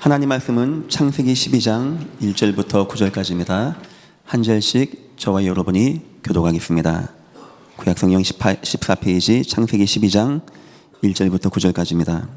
하나님 말씀은 창세기 12장 1절부터 9절까지입니다. 한 절씩 저와 여러분이 교독하겠습니다. 구약성경 14페이지 창세기 12장 1절부터 9절까지입니다.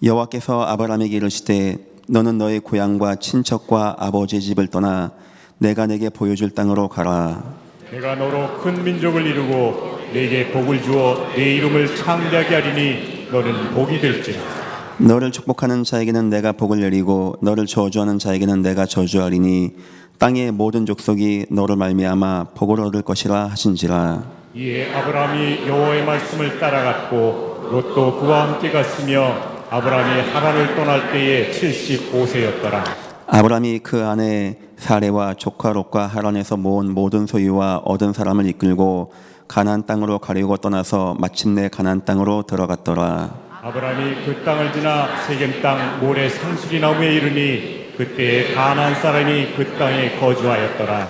여호와께서 아브라함에게 이르시되 너는 너의 고향과 친척과 아버지의 집을 떠나 내가 내게 보여줄 땅으로 가라. 내가 너로 큰 민족을 이루고 네게 복을 주어 네 이름을 창대하게 하리니 너는 복이 될지라. 너를 축복하는 자에게는 내가 복을 내리고 너를 저주하는 자에게는 내가 저주하리니 땅의 모든 족속이 너를 말미암아 복을 얻을 것이라 하신지라. 이에 아브라함이 여호와의 말씀을 따라갔고 롯도 그와 함께 갔으며 아브라함이 하란을 떠날 때에 75세였더라. 아브라함이 그 아내 사레와 조카 롯과 하란에서 모은 모든 소유와 얻은 사람을 이끌고 가나안 땅으로 가려고 떠나서 마침내 가나안 땅으로 들어갔더라. 아브라함이 그 땅을 지나 세겜 땅 모래 상수리 나무에 이르니 그때에 가나안 사람이 그 땅에 거주하였더라.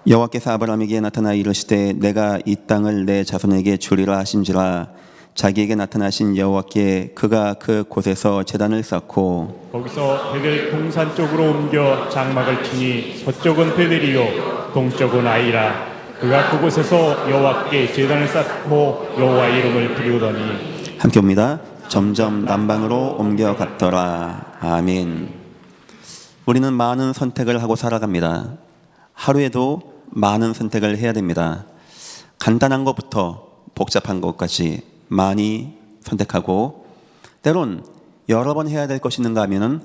여호와께서 아브라함에게 나타나 이르시되 내가 이 땅을 내 자손에게 주리라 하신지라. 자기에게 나타나신 여호와께 그가 그 곳에서 제단을 쌓고 거기서 베델 동산 쪽으로 옮겨 장막을 치니 서쪽은 베델이요 동쪽은 아이라. 그가 그곳에서 여호와께 제단을 쌓고 여호와의 이름을 부르더니 함께 옵니다. 점점 남방으로 옮겨갔더라. 아멘. 우리는 많은 선택을 하고 살아갑니다. 하루에도 많은 선택을 해야 됩니다. 간단한 것부터 복잡한 것까지 많이 선택하고 때론 여러 번 해야 될 것이 있는가 하면은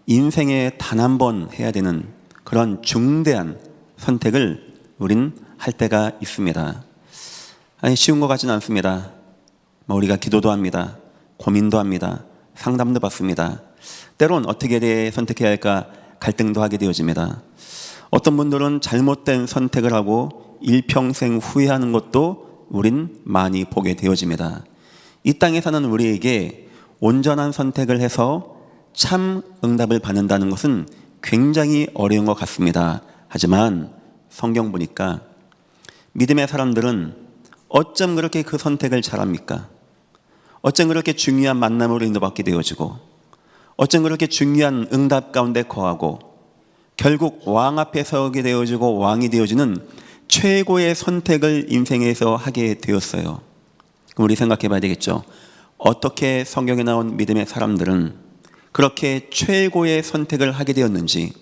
인생에 단 한 번 해야 되는 그런 중대한 선택을 우린 할 때가 있습니다. 아니 쉬운 것 같지는 않습니다. 우리가 기도도 합니다. 고민도 합니다. 상담도 받습니다. 때론 어떻게 선택해야 할까 갈등도 하게 되어집니다. 어떤 분들은 잘못된 선택을 하고 일평생 후회하는 것도 우린 많이 보게 되어집니다. 이 땅에 사는 우리에게 온전한 선택을 해서 참 응답을 받는다는 것은 굉장히 어려운 것 같습니다. 하지만 성경 보니까 믿음의 사람들은 어쩜 그렇게 그 선택을 잘합니까? 어쩜 그렇게 중요한 만남으로 인도받게 되어지고 어쩜 그렇게 중요한 응답 가운데 거하고 결국 왕 앞에 서게 되어지고 왕이 되어지는 최고의 선택을 인생에서 하게 되었어요. 그럼 우리 생각해 봐야 되겠죠. 어떻게 성경에 나온 믿음의 사람들은 그렇게 최고의 선택을 하게 되었는지.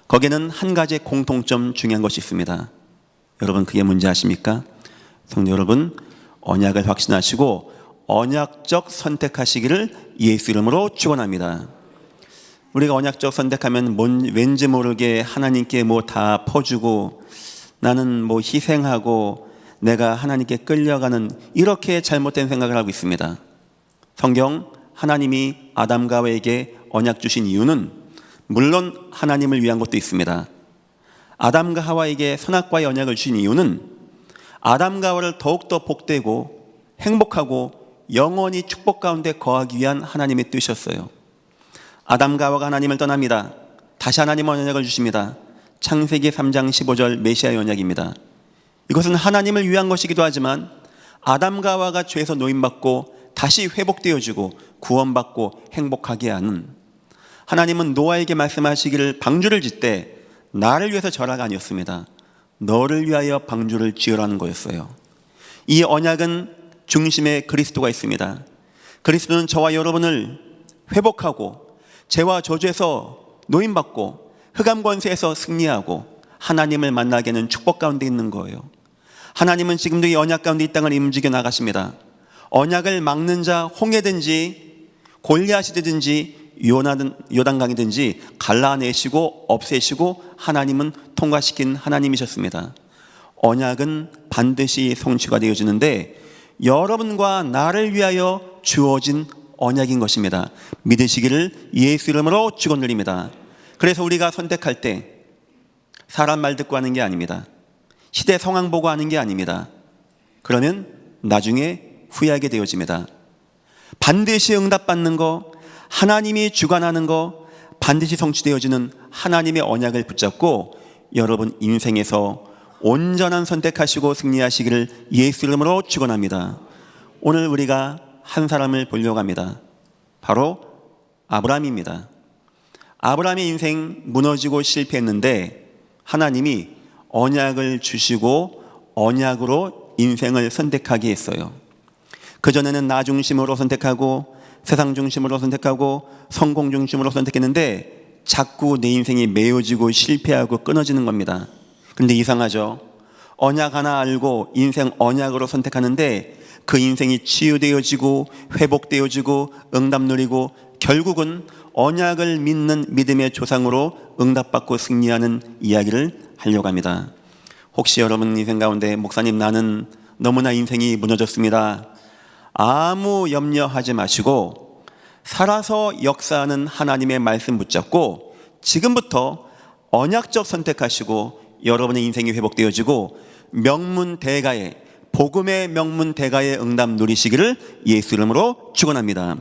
거기에는 한 가지 공통점 중요한 것이 있습니다. 여러분 그게 뭔지 아십니까? 성도 여러분, 언약을 확신하시고 언약적 선택하시기를 예수 이름으로 축원합니다. 우리가 언약적 선택하면 왠지 모르게 하나님께 뭐 다 퍼주고 나는 뭐 희생하고 내가 하나님께 끌려가는 이렇게 잘못된 생각을 하고 있습니다. 성경 하나님이 아담과 하와에게 언약 주신 이유는 물론 하나님을 위한 것도 있습니다. 아담과 하와에게 선악과의 언약을 주신 이유는 아담과 하와를 더욱더 복되고 행복하고 영원히 축복 가운데 거하기 위한 하나님의 뜻이었어요. 아담과 하와가 하나님을 떠납니다. 다시 하나님의 언약을 주십니다. 창세기 3장 15절 메시아의 언약입니다. 이것은 하나님을 위한 것이기도 하지만 아담과 하와가 죄에서 노임받고 다시 회복되어지고 구원받고 행복하게 하는, 하나님은 노아에게 말씀하시기를 방주를 짓되 나를 위해서 절하가 아니었습니다. 너를 위하여 방주를 지으라는 거였어요. 이 언약은 중심에 그리스도가 있습니다. 그리스도는 저와 여러분을 회복하고 죄와 저주에서 노임받고 흑암 권세에서 승리하고 하나님을 만나게 하는 축복 가운데 있는 거예요. 하나님은 지금도 이 언약 가운데 이 땅을 움직여 나가십니다. 언약을 막는 자 홍해든지 골리앗이든지 요단강이든지 갈라내시고 없애시고 하나님은 통과시킨 하나님이셨습니다. 언약은 반드시 성취가 되어지는데 여러분과 나를 위하여 주어진 언약인 것입니다. 믿으시기를 예수 이름으로 축원드립니다. 그래서 우리가 선택할 때 사람 말 듣고 하는 게 아닙니다. 시대 상황 보고 하는 게 아닙니다. 그러면 나중에 후회하게 되어집니다. 반드시 응답받는 거, 하나님이 주관하는 거, 반드시 성취되어지는 하나님의 언약을 붙잡고 여러분 인생에서 온전한 선택하시고 승리하시기를 예수 이름으로 축원합니다. 오늘 우리가 한 사람을 보려고 합니다. 바로 아브라함입니다. 아브라함의 인생 무너지고 실패했는데 하나님이 언약을 주시고 언약으로 인생을 선택하게 했어요. 그전에는 나 중심으로 선택하고 세상 중심으로 선택하고 성공 중심으로 선택했는데 자꾸 내 인생이 메어지고 실패하고 끊어지는 겁니다. 그런데 이상하죠. 언약 하나 알고 인생 언약으로 선택하는데 그 인생이 치유되어지고 회복되어지고 응답 누리고 결국은 언약을 믿는 믿음의 조상으로 응답받고 승리하는 이야기를 하려고 합니다. 혹시 여러분 인생 가운데 목사님 나는 너무나 인생이 무너졌습니다. 아무 염려하지 마시고 살아서 역사하는 하나님의 말씀 붙잡고 지금부터 언약적 선택하시고 여러분의 인생이 회복되어지고 명문대가의 복음의 명문대가의 응답 누리시기를 예수 이름으로 축원합니다.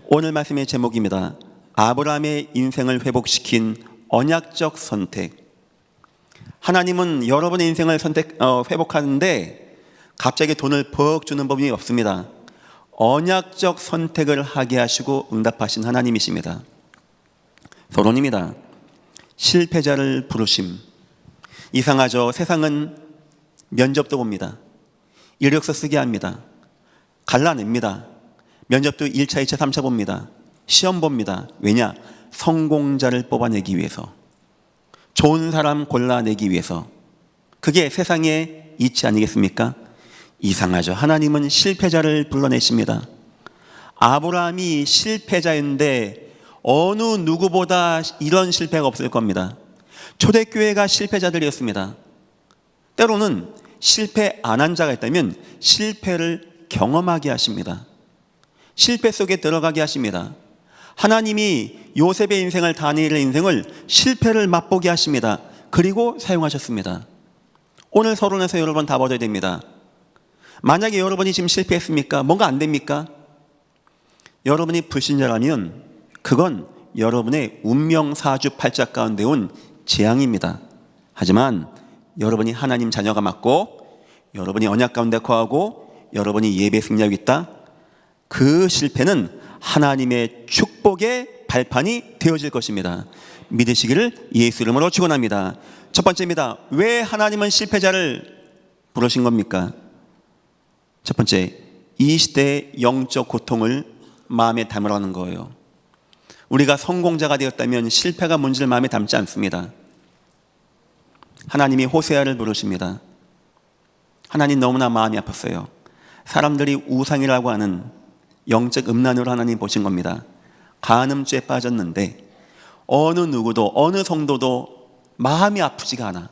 오늘 말씀의 제목입니다. 아브라함의 인생을 회복시킨 언약적 선택. 하나님은 여러분의 인생을 회복하는데 갑자기 돈을 벅 주는 법이 없습니다. 언약적 선택을 하게 하시고 응답하신 하나님이십니다. 서론입니다. 실패자를 부르심. 이상하죠. 세상은 면접도 봅니다. 이력서 쓰게 합니다. 갈라냅니다. 면접도 1차, 2차, 3차 봅니다. 시험 봅니다. 왜냐? 성공자를 뽑아내기 위해서, 좋은 사람 골라내기 위해서. 그게 세상의 이치 아니겠습니까? 이상하죠. 하나님은 실패자를 불러내십니다. 아브라함이 실패자인데 어느 누구보다 이런 실패가 없을 겁니다. 초대교회가 실패자들이었습니다. 때로는 실패 안 한 자가 있다면 실패를 경험하게 하십니다. 실패 속에 들어가게 하십니다. 하나님이 요셉의 인생을, 다니엘의 인생을 실패를 맛보게 하십니다. 그리고 사용하셨습니다. 오늘 서론에서 여러분 다 받아야 됩니다. 만약에 여러분이 지금 실패했습니까? 뭔가 안 됩니까? 여러분이 불신자라면 그건 여러분의 운명 사주팔자 가운데 온 재앙입니다. 하지만 여러분이 하나님 자녀가 맞고 여러분이 언약 가운데 거하고 여러분이 예배 승리하고 있다. 그 실패는 하나님의 축복의 발판이 되어질 것입니다. 믿으시기를 예수 이름으로 축원합니다. 첫 번째입니다. 왜 하나님은 실패자를 부르신 겁니까? 첫 번째, 이 시대의 영적 고통을 마음에 담으라는 거예요. 우리가 성공자가 되었다면 실패가 뭔지를 마음에 담지 않습니다. 하나님이 호세아를 부르십니다. 하나님 너무나 마음이 아팠어요. 사람들이 우상이라고 하는 영적 음란으로 하나님 보신 겁니다. 간음죄에 빠졌는데 어느 누구도 어느 성도도 마음이 아프지가 않아.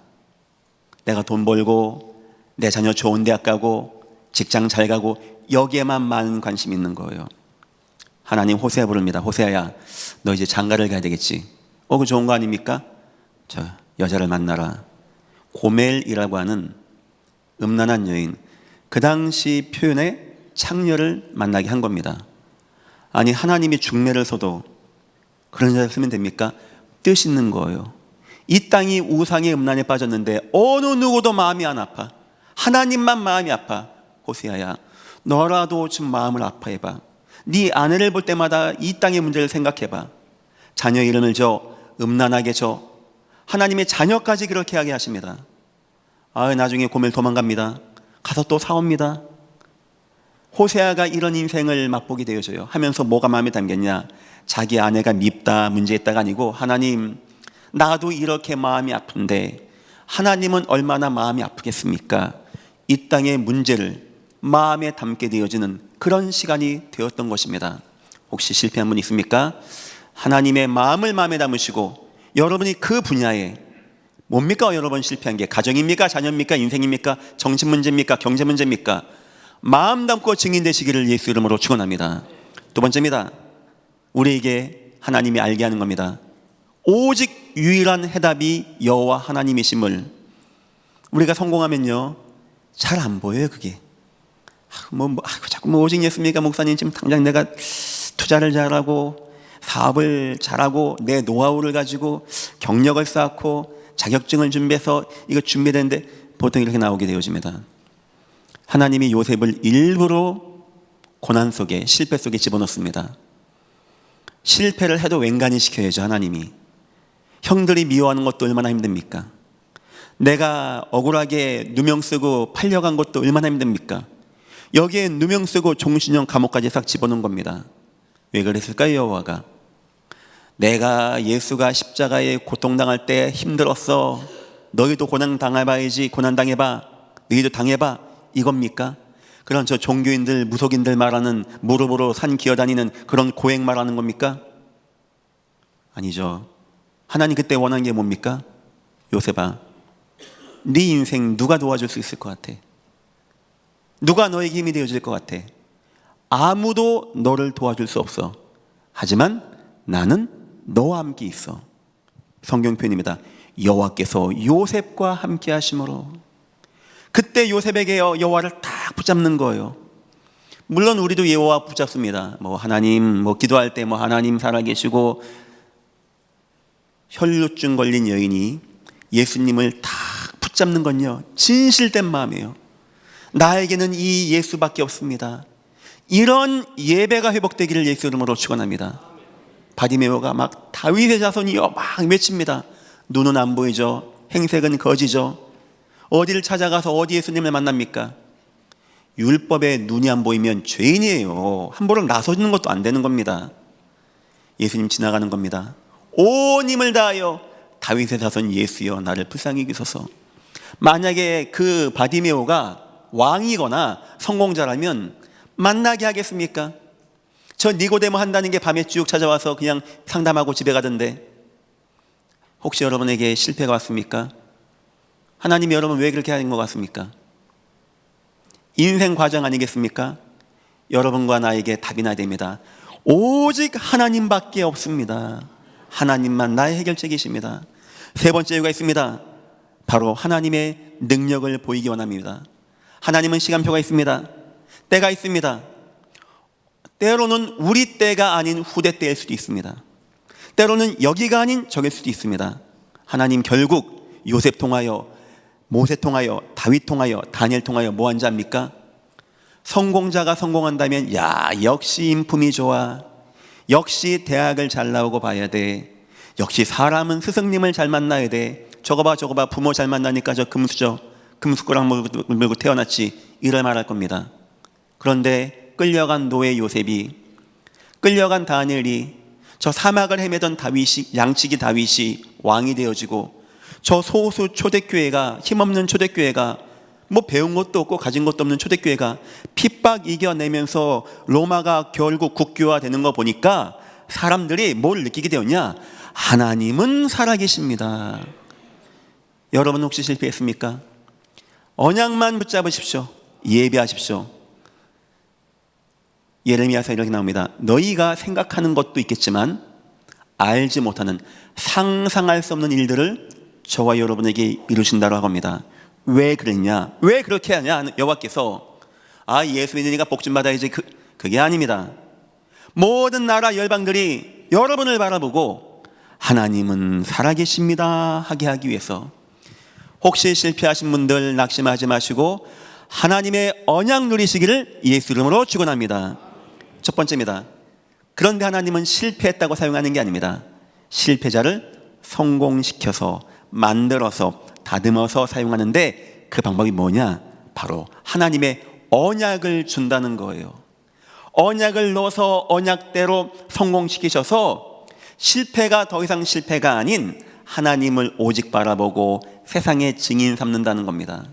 내가 돈 벌고 내 자녀 좋은 대학 가고 직장 잘 가고 여기에만 많은 관심이 있는 거예요. 하나님 호세아 부릅니다. 호세아야, 너 이제 장가를 가야 되겠지. 그거 좋은 거 아닙니까? 저 여자를 만나라. 고멜이라고 하는 음란한 여인, 그 당시 표현의 창녀를 만나게 한 겁니다. 아니 하나님이 중매를 서도 그런 여자를 쓰면 됩니까? 뜻 있는 거예요. 이 땅이 우상의 음란에 빠졌는데 어느 누구도 마음이 안 아파. 하나님만 마음이 아파. 호세아야, 너라도 좀 마음을 아파해봐. 네 아내를 볼 때마다 이 땅의 문제를 생각해봐. 자녀 이름을 줘, 음란하게 줘. 하나님의 자녀까지 그렇게 하게 하십니다. 나중에 고멜 도망갑니다. 가서 또 사옵니다. 호세아가 이런 인생을 맛보게 되어져요. 하면서 뭐가 마음에 담겼냐? 자기 아내가 밉다, 문제있다가 아니고 하나님, 나도 이렇게 마음이 아픈데 하나님은 얼마나 마음이 아프겠습니까? 이 땅의 문제를 마음에 담게 되어지는 그런 시간이 되었던 것입니다. 혹시 실패한 분 있습니까? 하나님의 마음을 마음에 담으시고 여러분이 그 분야에 뭡니까? 여러분 실패한 게 가정입니까? 자녀입니까? 인생입니까? 정신 문제입니까? 경제 문제입니까? 마음 담고 증인되시기를 예수 이름으로 축원합니다. 두 번째입니다. 우리에게 하나님이 알게 하는 겁니다. 오직 유일한 해답이 여호와 하나님이심을. 우리가 성공하면요 잘 안 보여요. 그게 자꾸 오직 예수입니까? 목사님 지금 당장 내가 투자를 잘하고 사업을 잘하고 내 노하우를 가지고 경력을 쌓고 자격증을 준비해서 이거 준비되는데 보통 이렇게 나오게 되어집니다. 하나님이 요셉을 일부러 고난 속에 실패 속에 집어넣습니다. 실패를 해도 웬간히 시켜야죠. 하나님이 형들이 미워하는 것도 얼마나 힘듭니까? 내가 억울하게 누명 쓰고 팔려간 것도 얼마나 힘듭니까? 여기에 누명 쓰고 종신형 감옥까지 싹 집어넣은 겁니다. 왜 그랬을까요, 여호와가? 내가 예수가 십자가에 고통당할 때 힘들었어. 너희도 고난 당해봐야지. 고난 당해봐. 너희도 당해봐. 이겁니까? 그런 저 종교인들, 무속인들 말하는 무릎으로 산 기어다니는 그런 고행 말하는 겁니까? 아니죠. 하나님 그때 원하는 게 뭡니까? 요셉아, 네 인생 누가 도와줄 수 있을 것 같아? 누가 너에게 힘이 되어줄 것 같아? 아무도 너를 도와줄 수 없어. 하지만 나는 너와 함께 있어. 성경 표현입니다. 여호와께서 요셉과 함께 하심으로. 그때 요셉에게 여호와를 딱 붙잡는 거예요. 물론 우리도 여호와 붙잡습니다. 하나님 기도할 때 하나님 살아계시고, 혈루증 걸린 여인이 예수님을 딱 붙잡는 건요, 진실된 마음이에요. 나에게는 이 예수밖에 없습니다. 이런 예배가 회복되기를 예수 이름으로 축원합니다. 바디메오가 막 다윗의 자손이여 막 외칩니다. 눈은 안 보이죠. 행색은 거지죠. 어디를 찾아가서 어디 예수님을 만납니까? 율법에 눈이 안 보이면 죄인이에요. 함부로 나서는 것도 안 되는 겁니다. 예수님 지나가는 겁니다. 온 힘을 다하여 다윗의 자손 예수여 나를 불쌍히 여기소서. 만약에 그 바디메오가 왕이거나 성공자라면 만나게 하겠습니까? 저 니고데모 한다는 게 밤에 쭉 찾아와서 그냥 상담하고 집에 가던데, 혹시 여러분에게 실패가 왔습니까? 하나님이 여러분 왜 그렇게 하는 것 같습니까? 인생 과정 아니겠습니까? 여러분과 나에게 답이 나야 됩니다. 오직 하나님밖에 없습니다. 하나님만 나의 해결책이십니다. 세 번째 이유가 있습니다. 바로 하나님의 능력을 보이기 원합니다. 하나님은 시간표가 있습니다. 때가 있습니다. 때로는 우리 때가 아닌 후대 때일 수도 있습니다. 때로는 여기가 아닌 저길 수도 있습니다. 하나님 결국 요셉 통하여, 모세 통하여, 다윗 통하여, 다니엘 통하여 뭐 한지 압니까? 성공자가 성공한다면 역시 인품이 좋아, 역시 대학을 잘 나오고 봐야 돼, 역시 사람은 스승님을 잘 만나야 돼, 저거 봐 부모 잘 만나니까 저 금수저 금숟가락 물고 태어났지, 이럴 말할 겁니다. 그런데 끌려간 노예 요셉이, 끌려간 다니엘이, 저 사막을 헤매던 다윗이, 양치기 다윗이 왕이 되어지고, 저 소수 초대교회가, 힘없는 초대교회가, 배운 것도 없고 가진 것도 없는 초대교회가 핍박 이겨내면서 로마가 결국 국교화되는 거 보니까 사람들이 뭘 느끼게 되었냐? 하나님은 살아계십니다. 여러분 혹시 실패했습니까? 언약만 붙잡으십시오. 예배하십시오. 예레미야서 이렇게 나옵니다. 너희가 생각하는 것도 있겠지만 알지 못하는, 상상할 수 없는 일들을 저와 여러분에게 이루신다고 합니다. 왜 그랬냐? 왜 그렇게 하냐? 여호와께서 예수 믿으니까 복 좀 받아야지, 그게 아닙니다. 모든 나라 열방들이 여러분을 바라보고 하나님은 살아계십니다 하게 하기 위해서, 혹시 실패하신 분들 낙심하지 마시고 하나님의 언약 누리시기를 예수 이름으로 축원합니다. 첫 번째입니다. 그런데 하나님은 실패했다고 사용하는 게 아닙니다. 실패자를 성공시켜서, 만들어서, 다듬어서 사용하는데, 그 방법이 뭐냐? 바로 하나님의 언약을 준다는 거예요. 언약을 넣어서 언약대로 성공시키셔서 실패가 더 이상 실패가 아닌 하나님을 오직 바라보고 세상의 증인 삼는다는 겁니다.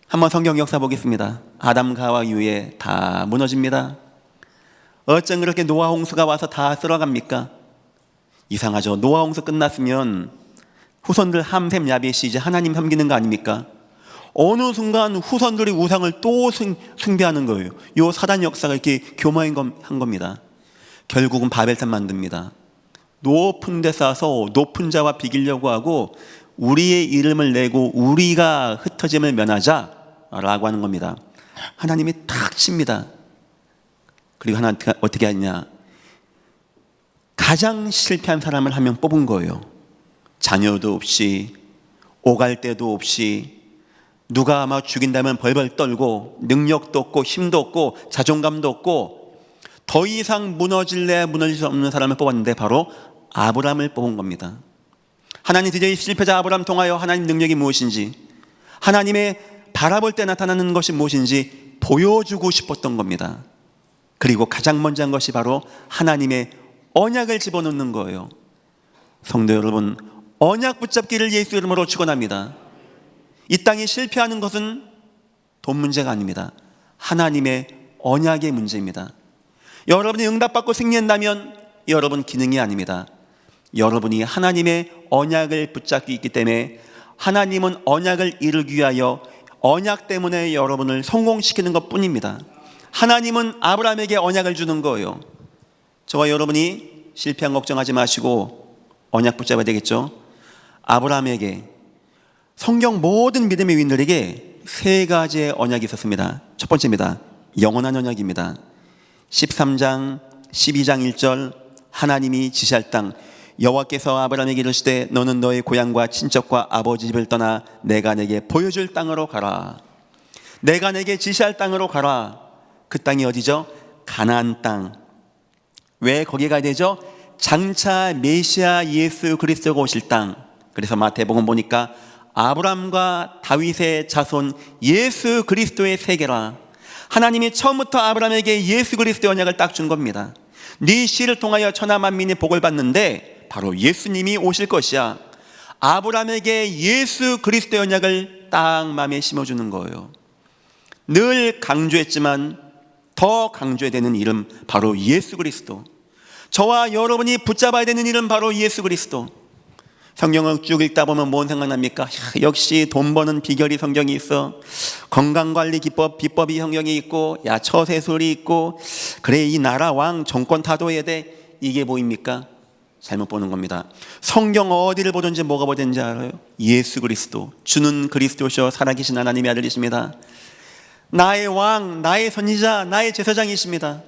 한번 성경 역사 보겠습니다. 아담과 하와 이후에 다 무너집니다. 어쩜 그렇게 노아 홍수가 와서 다 쓸어갑니까? 이상하죠. 노아 홍수 끝났으면 후손들 함셈 야벳이 이제 하나님 섬기는 거 아닙니까? 어느 순간 후손들이 우상을 또 숭배하는 거예요. 이 사단 역사가 이렇게 교묘한 겁니다. 결국은 바벨탑 만듭니다. 높은 데 쌓아서 높은 자와 비기려고 하고 우리의 이름을 내고 우리가 흩어짐을 면하자라고 하는 겁니다. 하나님이 탁 칩니다. 그리고 하나님 어떻게 하냐? 가장 실패한 사람을 한 명 뽑은 거예요. 자녀도 없이, 오갈 데도 없이, 누가 아마 죽인다면 벌벌 떨고, 능력도 없고 힘도 없고 자존감도 없고, 더 이상 무너질 수 없는 사람을 뽑았는데 바로 아브라함을 뽑은 겁니다. 하나님 드디어 이 실패자 아브라함 통하여 하나님 능력이 무엇인지, 하나님의 바라볼 때 나타나는 것이 무엇인지 보여주고 싶었던 겁니다. 그리고 가장 먼저 한 것이 바로 하나님의 언약을 집어넣는 거예요. 성도 여러분, 언약 붙잡기를 예수 이름으로 축원합니다. 이 땅이 실패하는 것은 돈 문제가 아닙니다. 하나님의 언약의 문제입니다. 여러분이 응답받고 승리한다면 여러분 기능이 아닙니다. 여러분이 하나님의 언약을 붙잡고 있기 때문에 하나님은 언약을 이루기 위하여 언약 때문에 여러분을 성공시키는 것뿐입니다. 하나님은 아브라함에게 언약을 주는 거예요. 저와 여러분이 실패한 걱정하지 마시고 언약 붙잡아야 되겠죠. 아브라함에게, 성경 모든 믿음의 위인들에게 세 가지의 언약이 있었습니다. 첫 번째입니다. 영원한 언약입니다. 13장 12장 1절, 하나님이 지시할 땅, 여호와께서 아브라함에게 이르시되 너는 너의 고향과 친척과 아버지 집을 떠나 내가 내게 보여줄 땅으로 가라. 내가 내게 지시할 땅으로 가라. 그 땅이 어디죠? 가나안 땅. 왜 거기 가야 되죠? 장차 메시아 예수 그리스도가 오실 땅. 그래서 마태복음 보니까 아브라함과 다윗의 자손 예수 그리스도의 세계라. 하나님이 처음부터 아브라함에게 예수 그리스도의 언약을 딱 준 겁니다. 네 씨를 통하여 천하 만민이 복을 받는데 바로 예수님이 오실 것이야. 아브라함에게 예수 그리스도의 언약을 딱 마음에 심어주는 거예요. 늘 강조했지만 더 강조해야 되는 이름, 바로 예수 그리스도. 저와 여러분이 붙잡아야 되는 이름, 바로 예수 그리스도. 성경을 쭉 읽다 보면 뭔 생각납니까? 역시 돈 버는 비결이 성경이 있어. 건강관리 기법, 비법이 성경이 있고, 처세술이 있고, 그래 이 나라 왕 정권 타도해야 돼. 이게 보입니까? 잘못 보는 겁니다. 성경 어디를 보든지 뭐가 보든지 알아요? 예수 그리스도, 주는 그리스도시오 살아계신 하나님의 아들이십니다. 나의 왕, 나의 선지자, 나의 제사장이십니다.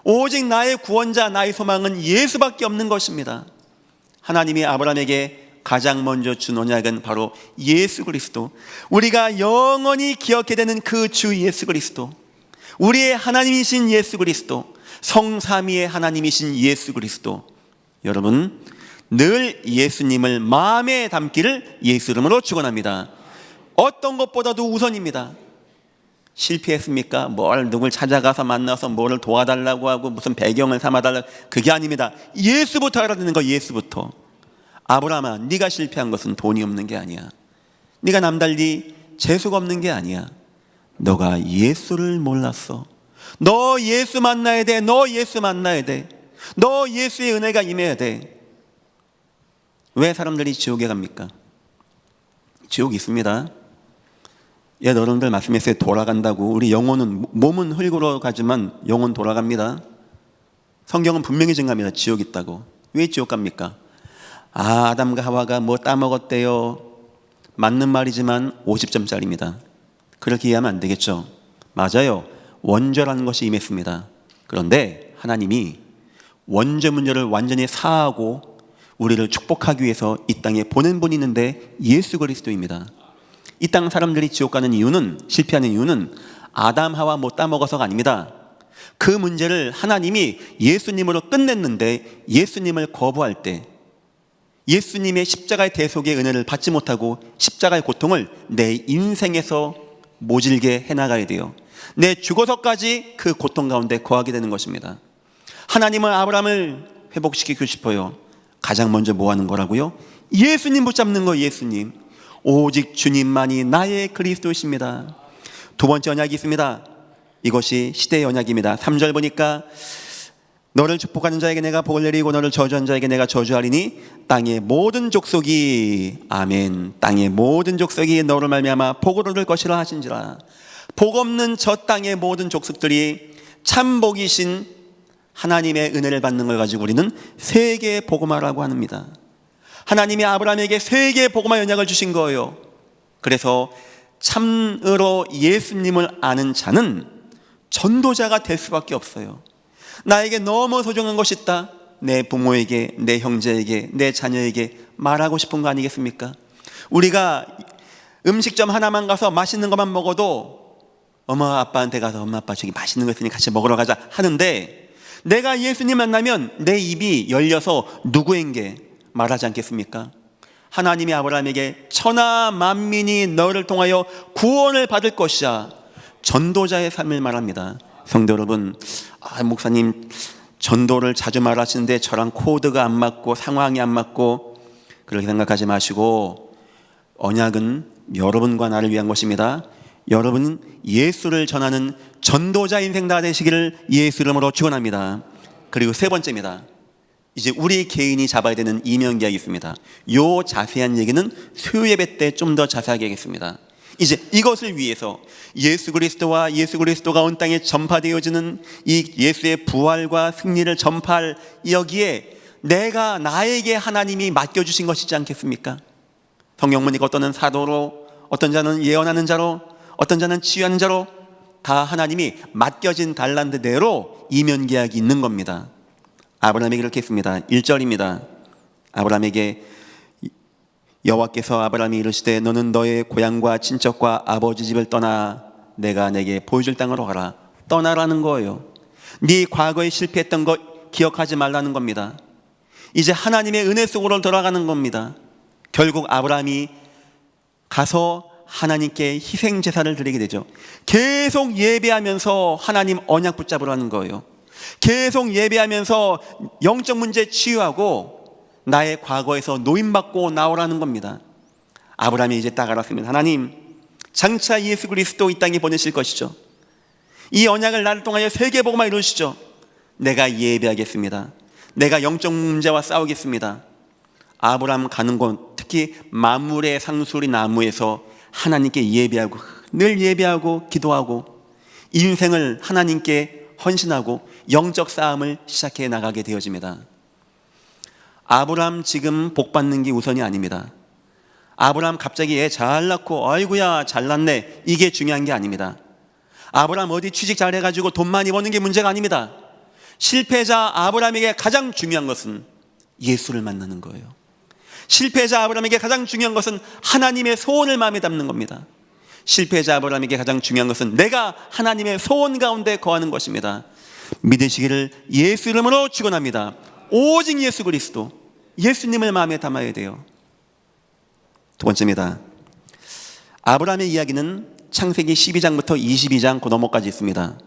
오직 나의 구원자, 나의 소망은 예수밖에 없는 것입니다. 하나님이 아브라함에게 가장 먼저 준 언약은 바로 예수 그리스도. 우리가 영원히 기억해야 되는 그 주 예수 그리스도, 우리의 하나님이신 예수 그리스도, 성삼위의 하나님이신 예수 그리스도. 여러분, 늘 예수님을 마음에 담기를 예수 이름으로 축원합니다. 어떤 것보다도 우선입니다. 실패했습니까? 누굴 찾아가서 만나서 뭐를 도와달라고 하고 무슨 배경을 삼아달라고, 그게 아닙니다. 예수부터 알아듣는 거. 예수부터. 아브라함아, 네가 실패한 것은 돈이 없는 게 아니야. 네가 남달리 재수가 없는 게 아니야. 너가 예수를 몰랐어. 너 예수 만나야 돼. 너 예수 만나야 돼. 너 예수의 은혜가 임해야 돼. 왜 사람들이 지옥에 갑니까? 지옥이 있습니다. 여러분들 말씀했어요. 돌아간다고. 우리 영혼은, 몸은 흙으로 가지만 영혼 돌아갑니다. 성경은 분명히 증가합니다. 지옥 있다고. 왜 지옥 갑니까? 아담과 하와가 뭐 따먹었대요. 맞는 말이지만 50점짜리입니다. 그렇게 이해하면 안 되겠죠. 맞아요. 원죄라는 것이 임했습니다. 그런데 하나님이 원죄 문제를 완전히 사하고 우리를 축복하기 위해서 이 땅에 보낸 분이 있는데 예수 그리스도입니다. 이 땅 사람들이 지옥 가는 이유는, 실패하는 이유는 아담 하와 못 따먹어서가 아닙니다. 그 문제를 하나님이 예수님으로 끝냈는데 예수님을 거부할 때, 예수님의 십자가의 대속의 은혜를 받지 못하고 십자가의 고통을 내 인생에서 모질게 해나가야 돼요. 내 죽어서까지 그 고통 가운데 거하게 되는 것입니다. 하나님은 아브라함을 회복시키고 싶어요. 가장 먼저 뭐 하는 거라고요? 예수님 붙잡는 거. 예수님. 오직 주님만이 나의 그리스도이십니다. 두 번째 언약이 있습니다. 이것이 시대의 언약입니다. 3절 보니까 너를 축복하는 자에게 내가 복을 내리고 너를 저주하는 자에게 내가 저주하리니 땅의 모든 족속이, 아멘, 땅의 모든 족속이 너를 말미암아 복을 얻을 것이라 하신지라. 복 없는 저 땅의 모든 족속들이 참 복이신 하나님의 은혜를 받는 걸 가지고 우리는 세계 복음화라고 합니다. 하나님이 아브라함에게 세계 복음화 언약을 주신 거예요. 그래서 참으로 예수님을 아는 자는 전도자가 될 수밖에 없어요. 나에게 너무 소중한 것이 있다. 내 부모에게, 내 형제에게, 내 자녀에게 말하고 싶은 거 아니겠습니까? 우리가 음식점 하나만 가서 맛있는 것만 먹어도 엄마 아빠한테 가서 엄마 아빠 저기 맛있는 거 있으니 같이 먹으러 가자 하는데, 내가 예수님 만나면 내 입이 열려서 누구에게 말하지 않겠습니까? 하나님이 아브라함에게 천하 만민이 너를 통하여 구원을 받을 것이야. 전도자의 삶을 말합니다. 성도 여러분, 목사님 전도를 자주 말하시는데 저랑 코드가 안 맞고 상황이 안 맞고 그렇게 생각하지 마시고, 언약은 여러분과 나를 위한 것입니다. 여러분은 예수를 전하는 전도자 인생 다 되시기를 예수 이름으로 축원합니다. 그리고 세 번째입니다. 이제 우리 개인이 잡아야 되는 이면 계약이 있습니다. 요 자세한 얘기는 수요 예배 때 좀 더 자세하게 하겠습니다. 이제 이것을 위해서 예수 그리스도와 예수 그리스도가 온 땅에 전파되어지는 이 예수의 부활과 승리를 전파할 여기에 나에게 하나님이 맡겨주신 것이지 않겠습니까? 성경 보니까 어떤 사도로, 어떤 자는 예언하는 자로, 어떤 자는 치유하는 자로, 다 하나님이 맡겨진 달란트대로 이면 계약이 있는 겁니다. 아브라함에게 이렇게 했습니다. 1절입니다. 아브라함에게 여호와께서 아브라함이 이르시되 너는 너의 고향과 친척과 아버지 집을 떠나 내가 내게 보여줄 땅으로 가라. 떠나라는 거예요. 네 과거에 실패했던 것 기억하지 말라는 겁니다. 이제 하나님의 은혜 속으로 돌아가는 겁니다. 결국 아브라함이 가서 하나님께 희생 제사를 드리게 되죠. 계속 예배하면서 하나님 언약 붙잡으라는 거예요. 계속 예배하면서 영적 문제 치유하고 나의 과거에서 노임받고 나오라는 겁니다. 아브라함이 이제 딱 알았습니다. 하나님, 장차 예수 그리스도 이 땅에 보내실 것이죠. 이 언약을 나를 통하여 세계복음화 이루시죠. 내가 예배하겠습니다. 내가 영적 문제와 싸우겠습니다. 아브라함 가는 곳, 특히 만물의 상수리 나무에서 하나님께 예배하고, 늘 예배하고 기도하고 인생을 하나님께 헌신하고 영적 싸움을 시작해 나가게 되어집니다. 아브라함 지금 복 받는 게 우선이 아닙니다. 아브라함 갑자기 애 잘 낳고 아이고야 잘났네, 이게 중요한 게 아닙니다. 아브라함 어디 취직 잘해가지고 돈 많이 버는 게 문제가 아닙니다. 실패자 아브라함에게 가장 중요한 것은 예수를 만나는 거예요. 실패자 아브라함에게 가장 중요한 것은 하나님의 소원을 마음에 담는 겁니다. 실패자 아브라함에게 가장 중요한 것은 내가 하나님의 소원 가운데 거하는 것입니다. 믿으시기를 예수 이름으로 축원합니다. 오직 예수 그리스도, 예수님을 마음에 담아야 돼요. 두 번째입니다. 아브라함의 이야기는 창세기 12장부터 22장 그 너머까지 있습니다.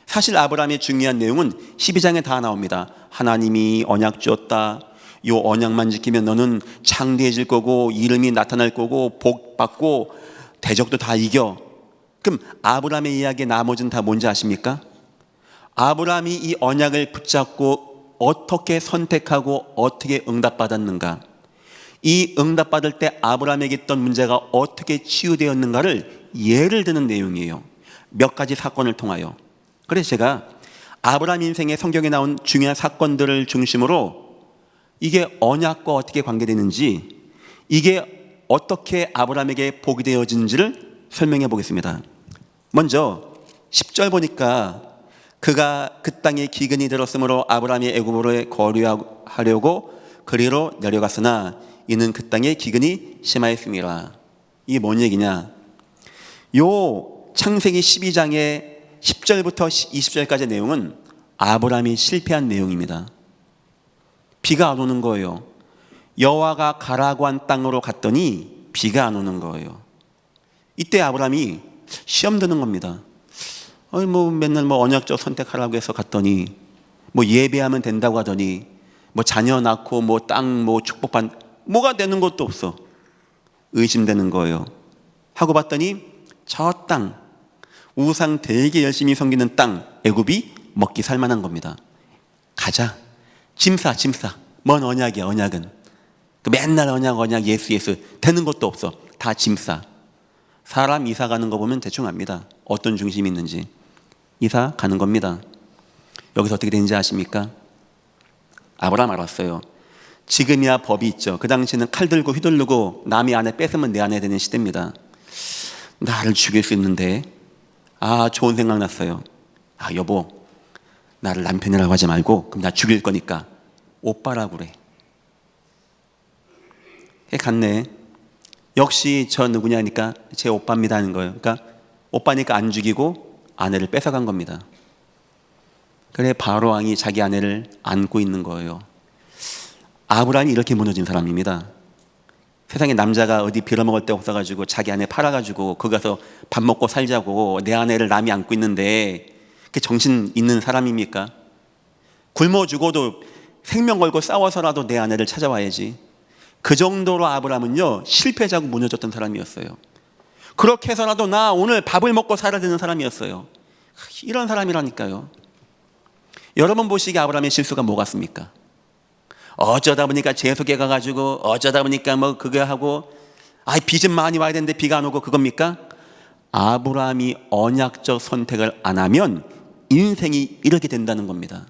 사실 아브라함의 중요한 내용은 12장에 다 나옵니다. 하나님이 언약 주었다. 요 언약만 지키면 너는 창대해질 거고 이름이 나타날 거고 복 받고 대적도 다 이겨. 그럼 아브라함의 이야기의 나머지는 다 뭔지 아십니까? 아브라함이 이 언약을 붙잡고 어떻게 선택하고 어떻게 응답받았는가, 이 응답받을 때 아브라함에게 있던 문제가 어떻게 치유되었는가를 예를 드는 내용이에요. 몇 가지 사건을 통하여. 그래서 제가 아브라함 인생의 성경에 나온 중요한 사건들을 중심으로 이게 언약과 어떻게 관계되는지, 이게 어떻게 아브라함에게 복이 되어진지를 설명해 보겠습니다. 먼저 10절 보니까 그가 그 땅에 기근이 들었으므로 아브라함이 애굽으로 거류하려고 그리로 내려갔으나 이는 그 땅에 기근이 심하였음이라. 이게 뭔 얘기냐? 요 창세기 12장의 10절부터 20절까지의 내용은 아브라함이 실패한 내용입니다. 비가 안 오는 거예요. 여호와가 가라고 한 땅으로 갔더니 비가 안 오는 거예요. 이때 아브라함이 시험 드는 겁니다. 맨날 언약적 선택하라고 해서 갔더니 예배하면 된다고 하더니 자녀 낳고 땅 축복받, 뭐가 되는 것도 없어. 의심되는 거예요. 하고 봤더니 저 땅, 우상 되게 열심히 섬기는 땅, 애굽이 먹기 살만한 겁니다. 가자. 짐 싸. 뭔 언약이야, 언약은. 맨날 언약 예수 되는 것도 없어. 다 짐 싸. 사람 이사 가는 거 보면 대충 압니다. 어떤 중심이 있는지. 이사 가는 겁니다. 여기서 어떻게 되는지 아십니까? 아브라함 알았어요. 지금이야 법이 있죠. 그 당시에는 칼 들고 휘두르고 남이 아내 뺏으면 내 아내 되는 시대입니다. 나를 죽일 수 있는데, 좋은 생각 났어요. 여보, 나를 남편이라고 하지 말고 그럼 나 죽일 거니까 오빠라고 그래. 갔네. 역시 저 누구냐니까 제 오빠입니다 하는 거예요. 그러니까 오빠니까 안 죽이고 아내를 뺏어간 겁니다. 그래 바로 왕이 자기 아내를 안고 있는 거예요. 아브라함이 이렇게 무너진 사람입니다. 세상에 남자가 어디 빌어먹을 데 없어가지고 자기 아내 팔아가지고 거기 가서 밥 먹고 살자고 내 아내를 남이 안고 있는데 그 정신 있는 사람입니까? 굶어 죽어도 생명 걸고 싸워서라도 내 아내를 찾아와야지. 그 정도로 아브라함은요 실패자고 무너졌던 사람이었어요. 그렇게 해서라도 나 오늘 밥을 먹고 살아야 되는 사람이었어요. 이런 사람이라니까요. 여러분 보시기에 아브라함의 실수가 뭐 같습니까? 어쩌다 보니까 재수계 가가지고 어쩌다 보니까 뭐 그거 하고 빚은 많이 와야 되는데 비가 안 오고 그겁니까? 아브라함이 언약적 선택을 안 하면 인생이 이렇게 된다는 겁니다.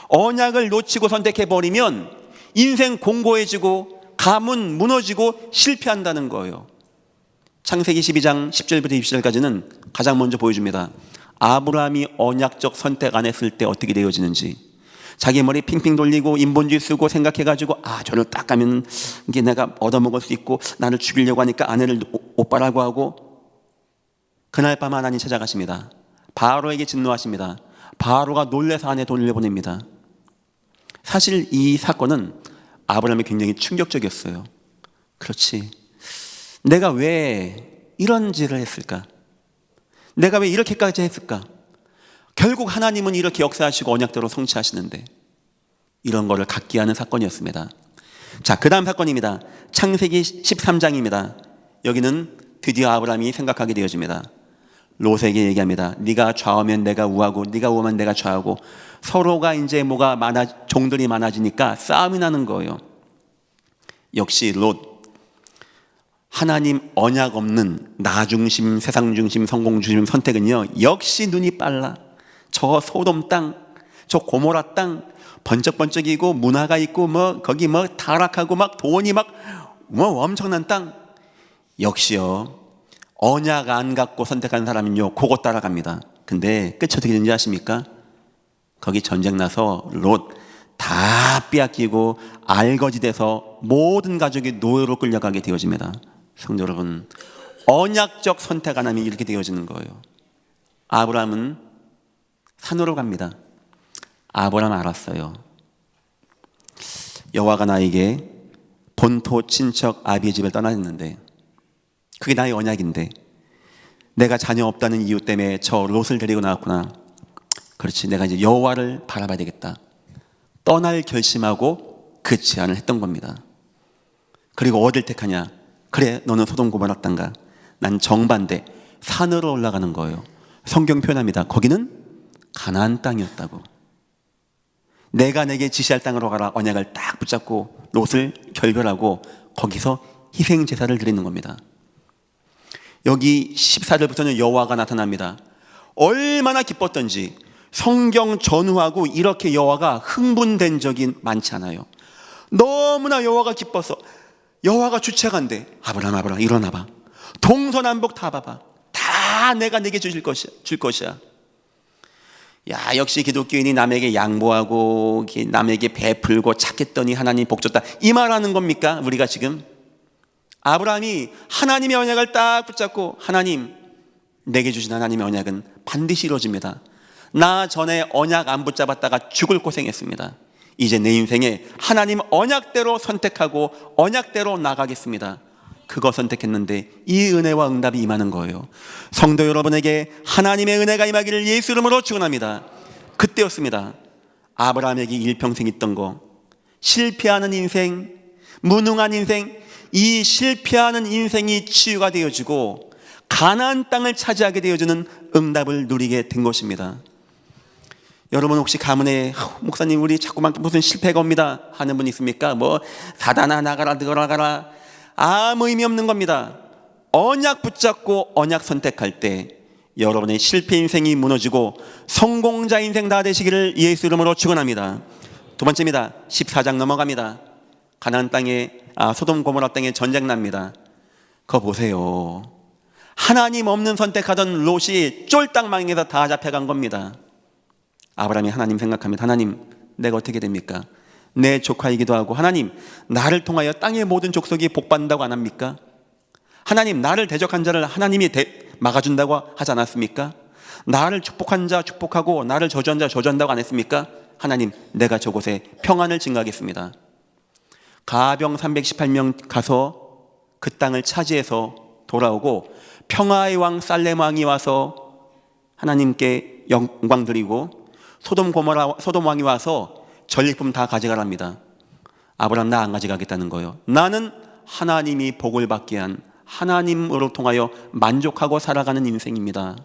언약을 놓치고 선택해버리면 인생 공고해지고 가문 무너지고 실패한다는 거예요. 창세기 12장 10절부터 20절까지는 가장 먼저 보여줍니다. 아브라함이 언약적 선택 안 했을 때 어떻게 되어지는지. 자기 머리 핑핑 돌리고 인본주의 쓰고 생각해가지고 저를 딱 가면 이게 내가 얻어먹을 수 있고 나를 죽이려고 하니까 아내를 오빠라고 하고 그날 밤 하나님 찾아가십니다. 바로에게 진노하십니다. 바로가 놀래서 아내 돌려보냅니다. 사실 이 사건은 아브라함이 굉장히 충격적이었어요. 그렇지, 내가 왜 이런 짓을 했을까? 내가 왜 이렇게까지 했을까? 결국 하나님은 이렇게 역사하시고 언약대로 성취하시는데 이런 거를 갖게 하는 사건이었습니다. 자, 그 다음 사건입니다. 창세기 13장입니다. 여기는 드디어 아브라함이 생각하게 되어집니다. 롯에게 얘기합니다. 네가 좌우면 내가 우하고 네가 우하면 내가 좌우고 서로가 이제 종들이 많아지니까 싸움이 나는 거예요. 역시 롯, 하나님 언약 없는 나 중심, 세상 중심, 성공 중심 선택은요 역시 눈이 빨라. 저 소돔 땅, 저 고모라 땅 번쩍번쩍이고 문화가 있고 거기 타락하고 돈이 엄청난 땅, 역시요 언약 안 갖고 선택한 사람은요 그거 따라갑니다. 근데 끝이 어떻게 되는지 아십니까? 거기 전쟁 나서 롯 다 빼앗기고 알거지 돼서 모든 가족이 노예로 끌려가게 되어집니다. 성도 여러분, 언약적 선택 안 하면 이렇게 되어지는 거예요. 아브라함은 산으로 갑니다. 아브라함 알았어요. 여호와가 나에게 본토 친척 아비의 집을 떠나냈는데 그게 나의 언약인데 내가 자녀 없다는 이유 때문에 저 롯을 데리고 나왔구나. 그렇지, 내가 이제 여호와를 바라봐야 되겠다. 떠날 결심하고 그 제안을 했던 겁니다. 그리고 어딜 택하냐? 그래, 너는 소돔 고모라 땅가. 난 정반대 산으로 올라가는 거예요. 성경 표현합니다. 거기는 가나안 땅이었다고. 내가 내게 지시할 땅으로 가라. 언약을 딱 붙잡고 롯을 결별하고 거기서 희생 제사를 드리는 겁니다. 여기 14절부터는 여호와가 나타납니다. 얼마나 기뻤던지 성경 전후하고 이렇게 여호와가 흥분된 적이 많지 않아요. 너무나 여호와가 기뻐서 여호와가 주책한대. 아브라함 일어나봐. 동서남북 다 봐봐. 다 내가 내게 줄 것이야. 야, 역시 기독교인이 남에게 양보하고 남에게 베풀고 착했더니 하나님 복 줬다, 이 말하는 겁니까? 우리가 지금 아브라함이 하나님의 언약을 딱 붙잡고 하나님, 내게 주신 하나님의 언약은 반드시 이루어집니다. 나 전에 언약 안 붙잡았다가 죽을 고생했습니다. 이제 내 인생에 하나님 언약대로 선택하고 언약대로 나가겠습니다. 그거 선택했는데 이 은혜와 응답이 임하는 거예요. 성도 여러분에게 하나님의 은혜가 임하기를 예수 이름으로 축원합니다. 그때였습니다. 아브라함에게 일평생 있던 거, 실패하는 인생, 무능한 인생, 이 실패하는 인생이 치유가 되어지고 가나안 땅을 차지하게 되어지는 응답을 누리게 된 것입니다. 여러분 혹시 가문에 목사님 우리 자꾸만 무슨 실패가 옵니다 하는 분 있습니까? 사단아 나가라 들어가라, 아무 의미 없는 겁니다. 언약 붙잡고 언약 선택할 때 여러분의 실패 인생이 무너지고 성공자 인생 다 되시기를 예수 이름으로 축원합니다. 두 번째입니다. 14장 넘어갑니다. 가나안 땅에 소돔 고모라 땅에 전쟁 납니다. 그거 보세요. 하나님 없는 선택하던 롯이 쫄딱 망해서 다 잡혀간 겁니다. 아브라함이 하나님 생각합니다. 하나님, 내가 어떻게 됩니까? 내 조카이기도 하고 하나님, 나를 통하여 땅의 모든 족속이 복받는다고 안 합니까? 하나님, 나를 대적한 자를 하나님이 막아준다고 하지 않았습니까? 나를 축복한 자 축복하고 나를 저주한 자 저주한다고 안 했습니까? 하나님, 내가 저곳에 평안을 증가하겠습니다. 가병 318명 가서 그 땅을 차지해서 돌아오고 평화의 왕 살렘 왕이 와서 하나님께 영광 드리고 소돔 왕이 와서 전리품 다 가져가랍니다. 아브라함, 나 안 가져가겠다는 거예요. 나는 하나님이 복을 받게 한 하나님으로 통하여 만족하고 살아가는 인생입니다.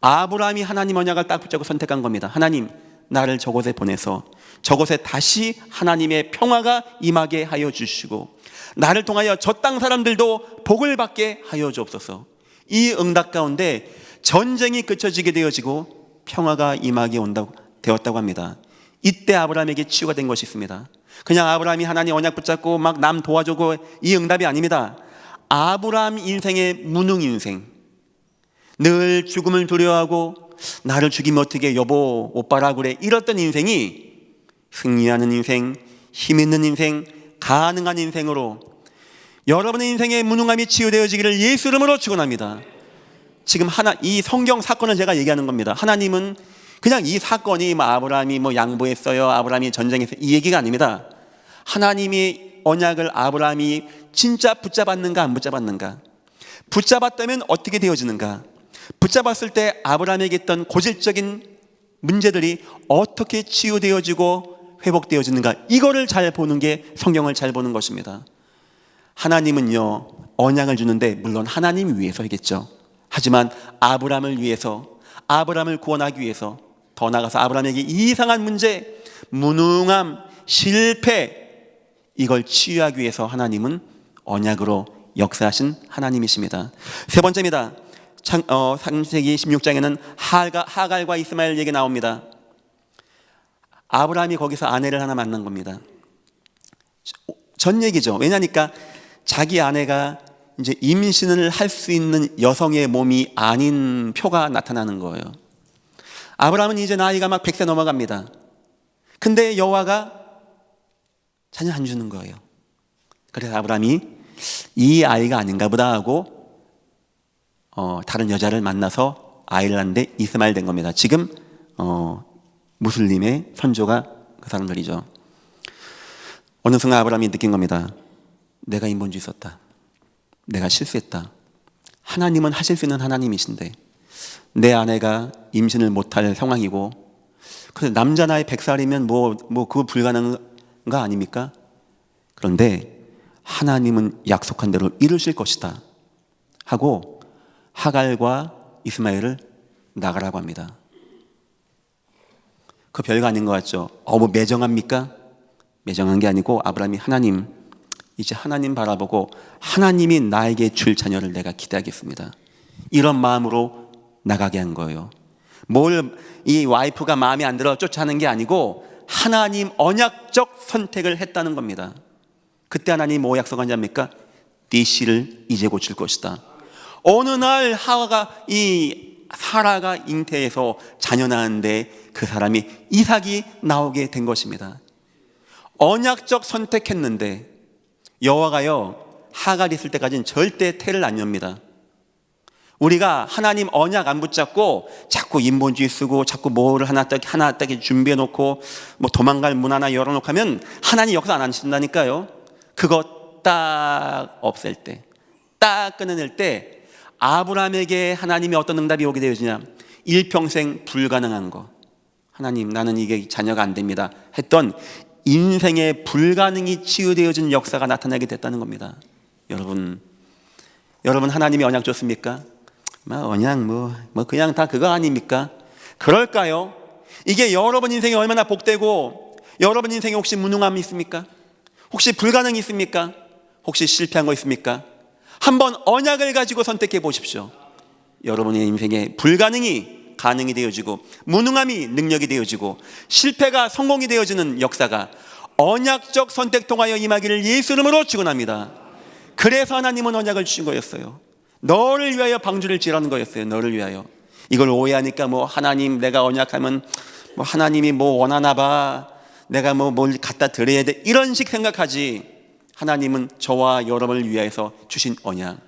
아브라함이 하나님 언약을 딱 붙잡고 선택한 겁니다. 하나님, 나를 저곳에 보내서 저곳에 다시 하나님의 평화가 임하게 하여 주시고 나를 통하여 저 땅 사람들도 복을 받게 하여 주옵소서. 이 응답 가운데 전쟁이 그쳐지게 되어지고 평화가 임하게 되었다고 합니다. 이때 아브라함에게 치유가 된 것이 있습니다. 그냥 아브라함이 하나님 언약 붙잡고 막 남 도와주고 이 응답이 아닙니다. 아브라함 인생의 무능 인생, 늘 죽음을 두려워하고 나를 죽이면 어떻게 여보 오빠라 그래, 이랬던 인생이 승리하는 인생, 힘 있는 인생, 가능한 인생으로 여러분의 인생의 무능함이 치유되어지기를 예수 이름으로 축원합니다. 지금 이 성경 사건을 제가 얘기하는 겁니다. 하나님은 그냥 이 사건이 아브라함이 양보했어요, 아브라함이 전쟁했어요, 이 얘기가 아닙니다. 하나님이 언약을 아브라함이 진짜 붙잡았는가 안 붙잡았는가, 붙잡았다면 어떻게 되어지는가, 붙잡았을 때 아브라함에게 있던 고질적인 문제들이 어떻게 치유되어지고 회복되어지는가, 이거를 잘 보는 게 성경을 잘 보는 것입니다. 하나님은요, 언약을 주는데 물론 하나님 위해서이겠죠. 하지만 아브라함을 위해서, 아브라함을 구원하기 위해서, 더 나아가서 아브라함에게 이상한 문제, 무능함, 실패, 이걸 치유하기 위해서 하나님은 언약으로 역사하신 하나님이십니다. 세 번째입니다. 창세기 16장에는 하갈과 이스마엘 얘기 나옵니다. 아브라함이 거기서 아내를 하나 만난 겁니다. 전 얘기죠. 왜냐니까 자기 아내가 이제 임신을 할 수 있는 여성의 몸이 아닌 표가 나타나는 거예요. 아브라함은 이제 나이가 막 100세 넘어갑니다. 근데 여호와가 자녀 안 주는 거예요. 그래서 아브라함이 이 아이가 아닌가 보다 하고 다른 여자를 만나서 아이를 낳는데 이스마엘 된 겁니다. 지금 무슬림의 선조가 그 사람들이죠. 어느 순간 아브라함이 느낀 겁니다. 내가 인본주의 썼다, 내가 실수했다. 하나님은 하실 수 있는 하나님이신데 내 아내가 임신을 못할 상황이고, 근데 남자 나이 100살이면 그거 불가능한 거 아닙니까? 그런데 하나님은 약속한 대로 이루실 것이다 하고 하갈과 이스마엘을 나가라고 합니다. 그 별거 아닌 것 같죠? 매정합니까? 매정한 게 아니고 아브라함이 하나님, 이제 하나님 바라보고 하나님이 나에게 줄 자녀를 내가 기대하겠습니다, 이런 마음으로 나가게 한 거예요. 이 와이프가 마음에 안 들어 쫓아하는 게 아니고 하나님 언약적 선택을 했다는 겁니다. 그때 하나님 뭐 약속한 자입니까? 네 씨를 이제 고칠 것이다. 어느 날 사라가 잉태해서 자녀 낳았는데 그 사람이 이삭이 나오게 된 것입니다. 언약적 선택했는데 여호와가요, 하갈이 있을 때까지는 절대 태를 안 엽니다. 우리가 하나님 언약 안 붙잡고 자꾸 인본주의 쓰고 자꾸 뭐를 하나 딱 준비해 놓고 도망갈 문 하나 열어놓고 하면 하나님 역사 안 하신다니까요. 그거 딱 없앨 때, 딱 끊어낼 때 아브라함에게 하나님이 어떤 응답이 오게 되어지냐, 일평생 불가능한 거, 하나님 나는 이게 자녀가 안 됩니다 했던 인생의 불가능이 치유되어진 역사가 나타나게 됐다는 겁니다. 여러분 하나님이 언약 줬습니까? 언약 그냥 다 그거 아닙니까? 그럴까요? 이게 여러분 인생이 얼마나 복되고, 여러분 인생에 혹시 무능함이 있습니까? 혹시 불가능이 있습니까? 혹시 실패한 거 있습니까? 한번 언약을 가지고 선택해 보십시오. 여러분의 인생에 불가능이 가능이 되어지고, 무능함이 능력이 되어지고, 실패가 성공이 되어지는 역사가 언약적 선택 통하여 임하기를 예수 이름으로 축원합니다. 그래서 하나님은 언약을 주신 거였어요. 너를 위하여 방주를 지라는 거였어요. 너를 위하여. 이걸 오해하니까 하나님 내가 언약하면 하나님이 원하나 봐, 내가 뭘 갖다 드려야 돼, 이런 식 생각하지. 하나님은 저와 여러분을 위하여서 주신 언약,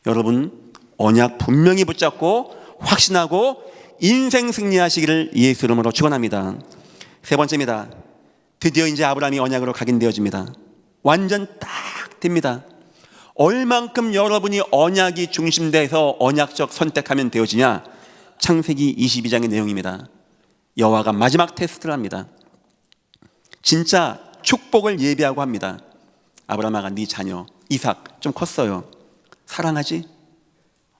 여러분 언약 분명히 붙잡고 확신하고 인생 승리하시기를 예수 이름으로 축원합니다. 세 번째입니다. 드디어 이제 아브라함이 언약으로 각인되어집니다. 완전 딱 됩니다. 얼만큼 여러분이 언약이 중심돼서 언약적 선택하면 되어지냐? 창세기 22장의 내용입니다. 여호와가 마지막 테스트를 합니다. 진짜 축복을 예비하고 합니다. 아브라함아, 네 자녀 이삭 좀 컸어요. 사랑하지?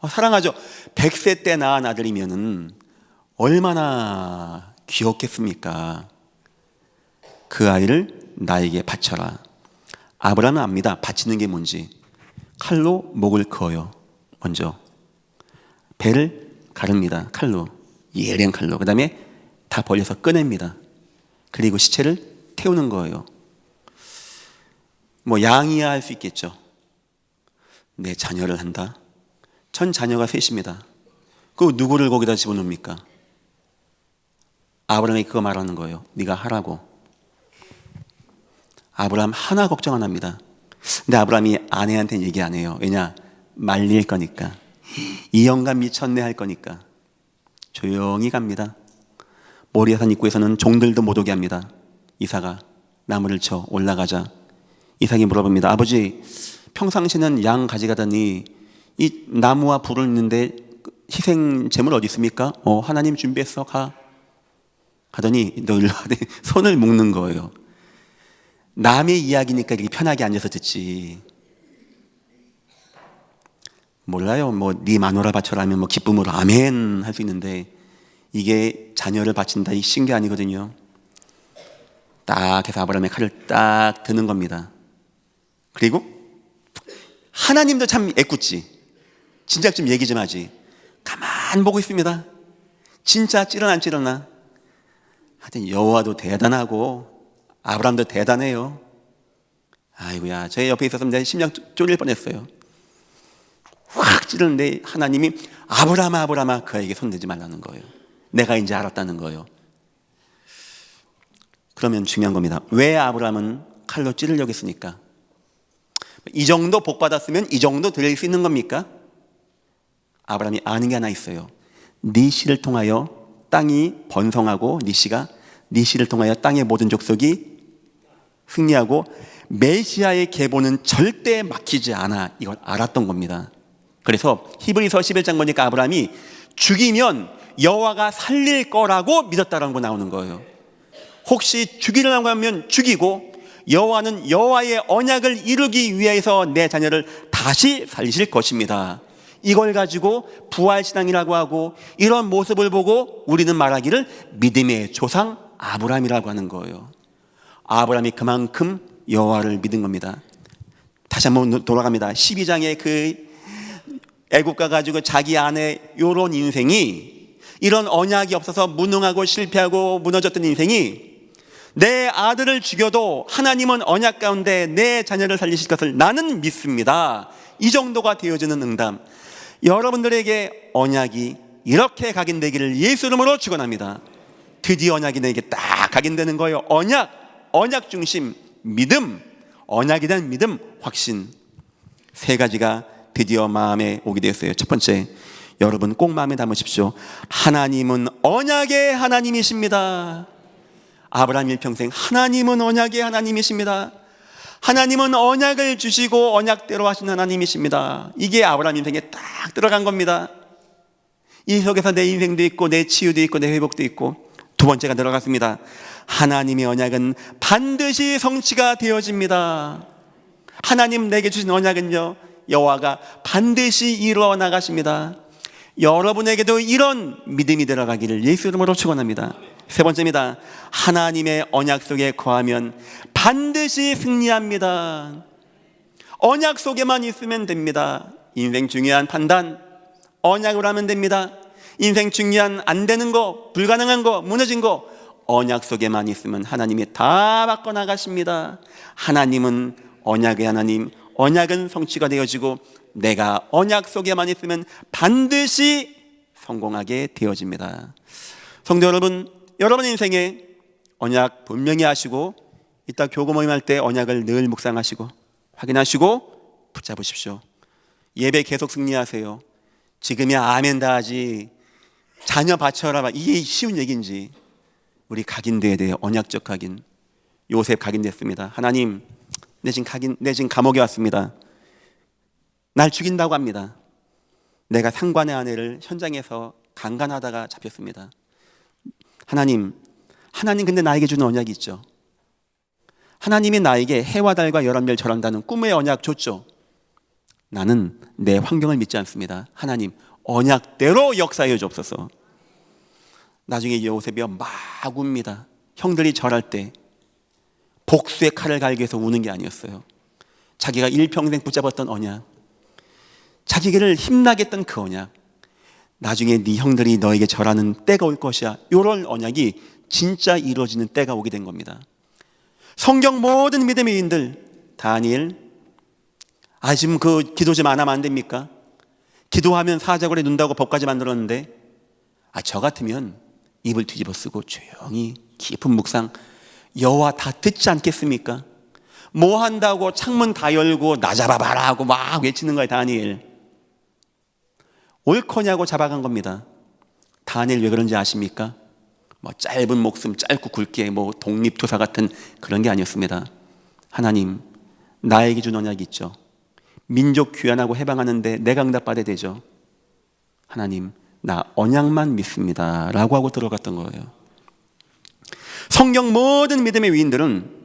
사랑하죠. 100세 때 낳은 아들이면은 얼마나 귀엽겠습니까? 그 아이를 나에게 바쳐라. 아브라함은 압니다. 바치는 게 뭔지. 칼로 목을 그어요. 먼저 배를 가릅니다. 칼로, 예리한 칼로. 그 다음에 다 벌려서 꺼냅니다. 그리고 시체를 태우는 거예요. 뭐 양이야 할 수 있겠죠. 내 자녀를 한다. 전 자녀가 셋입니다. 그 누구를 거기다 집어넣습니까? 아브라함이 그거 말하는 거예요. 네가 하라고. 아브라함 하나 걱정 안 합니다. 근데 아브라함이 아내한테는 얘기 안 해요. 왜냐? 말릴 거니까. 이 영감 미쳤네 할 거니까. 조용히 갑니다. 모리아산 입구에서는 종들도 못 오게 합니다. 이삭아, 나무를 쳐 올라가자. 이삭이 물어봅니다. 아버지, 평상시는 양 가져가더니 이 나무와 불을 있는데 희생 제물 어디 있습니까? 하나님 준비했어, 가. 하더니 너 일로 와. 손을 묶는 거예요. 남의 이야기니까 이렇게 편하게 앉아서 듣지. 몰라요. 뭐 네 마누라 바쳐라면 뭐 기쁨으로 아멘 할 수 있는데 이게 자녀를 바친다 이 신기 아니거든요. 딱 해서 아브라함의 칼을 딱 드는 겁니다. 그리고 하나님도 참 애꿎지. 진작 좀 얘기 좀 하지. 가만 보고 있습니다. 진짜 찌르나 안 찌르나. 하여튼 여호와도 대단하고 아브라함도 대단해요. 아이고야, 제 옆에 있었으면 내가 심장 쫄릴 뻔했어요. 확 찌르는데 하나님이 아브라함아, 아브라함아, 그 아이에게 손대지 말라는 거예요. 내가 이제 알았다는 거예요. 그러면 중요한 겁니다. 왜 아브라함은 칼로 찌르려고 했습니까? 이 정도 복 받았으면 이 정도 드릴 수 있는 겁니까? 아브라함이 아는 게 하나 있어요. 네 씨를 통하여 땅이 번성하고 네 씨를 통하여 땅의 모든 족속이 승리하고 메시아의 계보는 절대 막히지 않아. 이걸 알았던 겁니다. 그래서 히브리서 11장 보니까 아브라함이 죽이면 여호와가 살릴 거라고 믿었다라는 거 나오는 거예요. 혹시 죽이려고 하면 죽이고 여호와는 여호와의 언약을 이루기 위해서 내 자녀를 다시 살리실 것입니다. 이걸 가지고 부활신앙이라고 하고 이런 모습을 보고 우리는 말하기를 믿음의 조상 아브라함이라고 하는 거예요. 아브라함이 그만큼 여호와를 믿은 겁니다. 다시 한번 돌아갑니다. 12장의 그 애국가 가지고 자기 아내 요런 인생이 이런 언약이 없어서 무능하고 실패하고 무너졌던 인생이 내 아들을 죽여도 하나님은 언약 가운데 내 자녀를 살리실 것을 나는 믿습니다. 이 정도가 되어지는 응답. 여러분들에게 언약이 이렇게 각인되기를 예수 이름으로 축원합니다. 드디어 언약이 내게 딱 각인되는 거예요. 언약 중심, 믿음, 언약에 대한 믿음, 확신. 세 가지가 드디어 마음에 오게 되었어요. 첫 번째, 여러분 꼭 마음에 담으십시오. 하나님은 언약의 하나님이십니다. 아브라함 일평생 하나님은 언약의 하나님이십니다. 하나님은 언약을 주시고 언약대로 하신 하나님이십니다. 이게 아브라함 인생에 딱 들어간 겁니다. 이 속에서 내 인생도 있고 내 치유도 있고 내 회복도 있고. 두 번째가 들어갔습니다. 하나님의 언약은 반드시 성취가 되어집니다. 하나님 내게 주신 언약은요, 여호와가 반드시 이루어 나가십니다. 여러분에게도 이런 믿음이 들어가기를 예수 이름으로 축원합니다. 세 번째입니다. 하나님의 언약 속에 거하면 반드시 승리합니다. 언약 속에만 있으면 됩니다. 인생 중요한 판단 언약으로 하면 됩니다. 인생 중요한 안 되는 거, 불가능한 거, 무너진 거 언약 속에만 있으면 하나님이 다 바꿔나가십니다. 하나님은 언약의 하나님, 언약은 성취가 되어지고 내가 언약 속에만 있으면 반드시 성공하게 되어집니다. 성도 여러분, 여러분 인생에 언약 분명히 하시고 이따 교구 모임할 때 언약을 늘 묵상하시고 확인하시고 붙잡으십시오. 예배 계속 승리하세요. 지금이야 아멘 다 하지 자녀 바쳐라, 이게 쉬운 얘기인지. 우리 각인돼야 돼요. 언약적 각인. 요셉 각인됐습니다. 하나님, 내 지금 감옥에 왔습니다. 날 죽인다고 합니다. 내가 상관의 아내를 현장에서 강간하다가 잡혔습니다. 하나님 근데 나에게 주는 언약이 있죠. 하나님이 나에게 해와 달과 열한 별 절한다는 꿈의 언약 줬죠. 나는 내 환경을 믿지 않습니다. 하나님, 언약대로 역사해 주옵소서. 나중에 요셉이요 막 웁니다. 형들이 절할 때 복수의 칼을 갈기 위해서 우는 게 아니었어요. 자기가 일평생 붙잡았던 언약, 자기를 힘나게 했던 그 언약, 나중에 네 형들이 너에게 절하는 때가 올 것이야, 이런 언약이 진짜 이루어지는 때가 오게 된 겁니다. 성경 모든 믿음의 인들, 다니엘, 지금 그 기도 좀 안 하면 안 됩니까? 기도하면 사자굴에 눈다고 법까지 만들었는데, 저 같으면 입을 뒤집어 쓰고 조용히 깊은 묵상, 여호와 다 듣지 않겠습니까? 뭐 한다고 창문 다 열고 나 잡아봐라 하고 막 외치는 거예요. 다니엘 옳거냐고 잡아간 겁니다. 다니엘 왜 그런지 아십니까? 뭐 짧은 목숨 짧고 굵게 뭐 독립투사 같은 그런 게 아니었습니다. 하나님, 나에게 준 언약이 있죠. 민족 귀환하고 해방하는데 내가 응답받아야 되죠. 하나님, 나 언약만 믿습니다 라고 하고 들어갔던 거예요. 성경 모든 믿음의 위인들은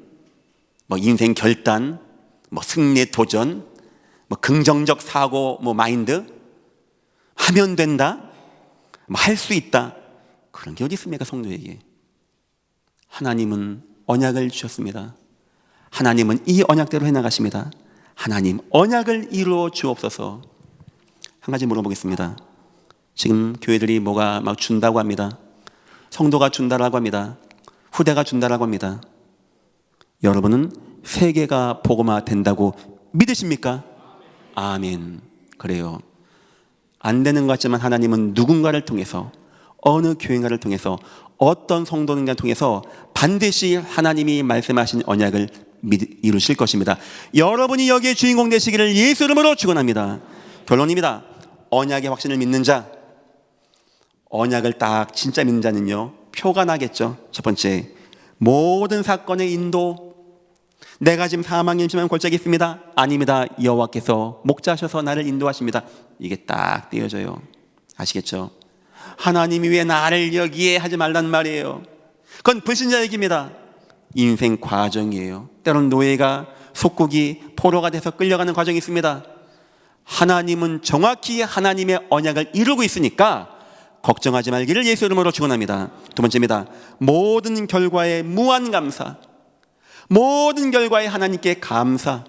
뭐 인생 결단, 뭐 승리 도전, 뭐 긍정적 사고, 뭐 마인드, 하면 된다, 뭐 할 수 있다, 그런 게 어디 있습니까? 성도에게. 하나님은 언약을 주셨습니다. 하나님은 이 언약대로 해나가십니다. 하나님, 언약을 이루어 주옵소서. 한 가지 물어보겠습니다. 지금 교회들이 뭐가 막 준다고 합니다. 성도가 준다라고 합니다. 후대가 준다라고 합니다. 여러분은 세계가 복음화 된다고 믿으십니까? 아멘. 그래요. 안 되는 것 같지만 하나님은 누군가를 통해서, 어느 교회인가를 통해서, 어떤 성도인가를 통해서 반드시 하나님이 말씀하신 언약을 이루실 것입니다. 여러분이 여기에 주인공 되시기를 예수 이름으로 축원합니다. 결론입니다. 언약의 확신을 믿는 자, 언약을 딱 진짜 믿는 자는요 표가 나겠죠. 첫 번째, 모든 사건의 인도. 내가 지금 사망의 임신한 골짜기 있습니다. 아닙니다. 여호와께서 목자셔서 나를 인도하십니다. 이게 딱 띄어져요. 아시겠죠? 하나님이 왜 나를 여기에 하지 말란 말이에요. 그건 불신자 얘기입니다. 인생 과정이에요. 때론 노예가 속국이 포로가 돼서 끌려가는 과정이 있습니다. 하나님은 정확히 하나님의 언약을 이루고 있으니까 걱정하지 말기를 예수 이름으로 축원합니다. 두 번째입니다. 모든 결과에 무한 감사. 모든 결과에 하나님께 감사.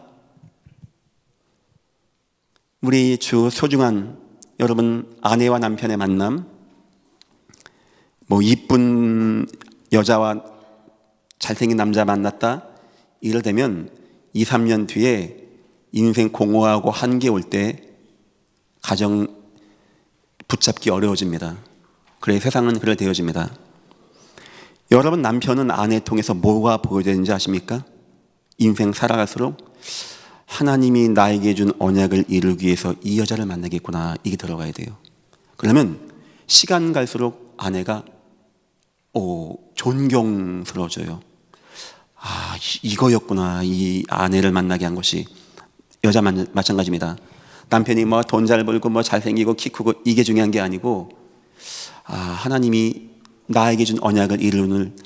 우리 주 소중한 여러분, 아내와 남편의 만남, 뭐 이쁜 여자와 잘생긴 남자 만났다, 이러되면 2, 3년 뒤에 인생 공허하고 한계 올 때 가정 붙잡기 어려워집니다. 그래 세상은 그래 되어집니다. 여러분, 남편은 아내 통해서 뭐가 보여지는지 아십니까? 인생 살아갈수록 하나님이 나에게 준 언약을 이루기 위해서 이 여자를 만나겠구나, 이게 들어가야 돼요. 그러면 시간 갈수록 아내가 존경스러워져요. 이거였구나, 이 아내를 만나게 한 것이. 여자 마찬가지입니다. 남편이 뭐 돈 잘 벌고 뭐 잘생기고 키 크고 이게 중요한 게 아니고, 하나님이 나에게 준 언약을 이루는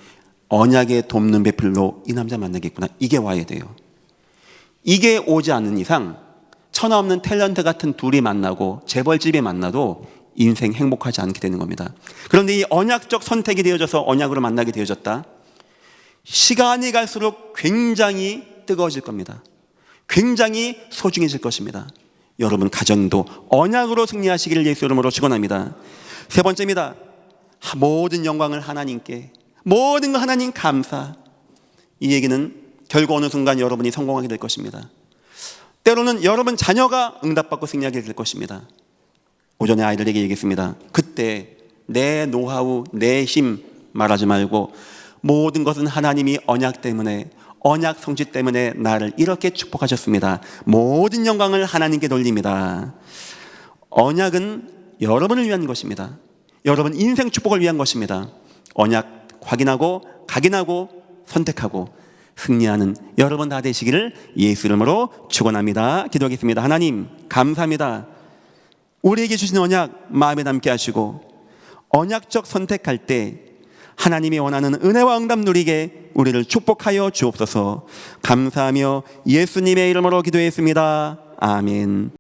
언약의 돕는 배필로 이 남자 만나겠구나, 이게 와야 돼요. 이게 오지 않는 이상 천하 없는 탤런트 같은 둘이 만나고 재벌집에 만나도 인생 행복하지 않게 되는 겁니다. 그런데 이 언약적 선택이 되어져서 언약으로 만나게 되어졌다, 시간이 갈수록 굉장히 뜨거워질 겁니다. 굉장히 소중해질 것입니다. 여러분 가정도 언약으로 승리하시기를 예수 이름으로 축원합니다. 세 번째입니다. 모든 영광을 하나님께, 모든 거 하나님 감사. 이 얘기는 결국 어느 순간 여러분이 성공하게 될 것입니다. 때로는 여러분 자녀가 응답받고 승리하게 될 것입니다. 오전에 아이들에게 얘기했습니다. 그때 내 노하우, 내 힘 말하지 말고 모든 것은 하나님이 언약 때문에, 언약 성취 때문에 나를 이렇게 축복하셨습니다. 모든 영광을 하나님께 돌립니다. 언약은 여러분을 위한 것입니다. 여러분 인생 축복을 위한 것입니다. 언약 확인하고 각인하고 선택하고 승리하는 여러분 다 되시기를 예수 이름으로 축원합니다. 기도하겠습니다. 하나님 감사합니다. 우리에게 주신 언약 마음에 담게 하시고 언약적 선택할 때 하나님이 원하는 은혜와 응답 누리게 우리를 축복하여 주옵소서. 감사하며 예수님의 이름으로 기도했습니다. 아멘.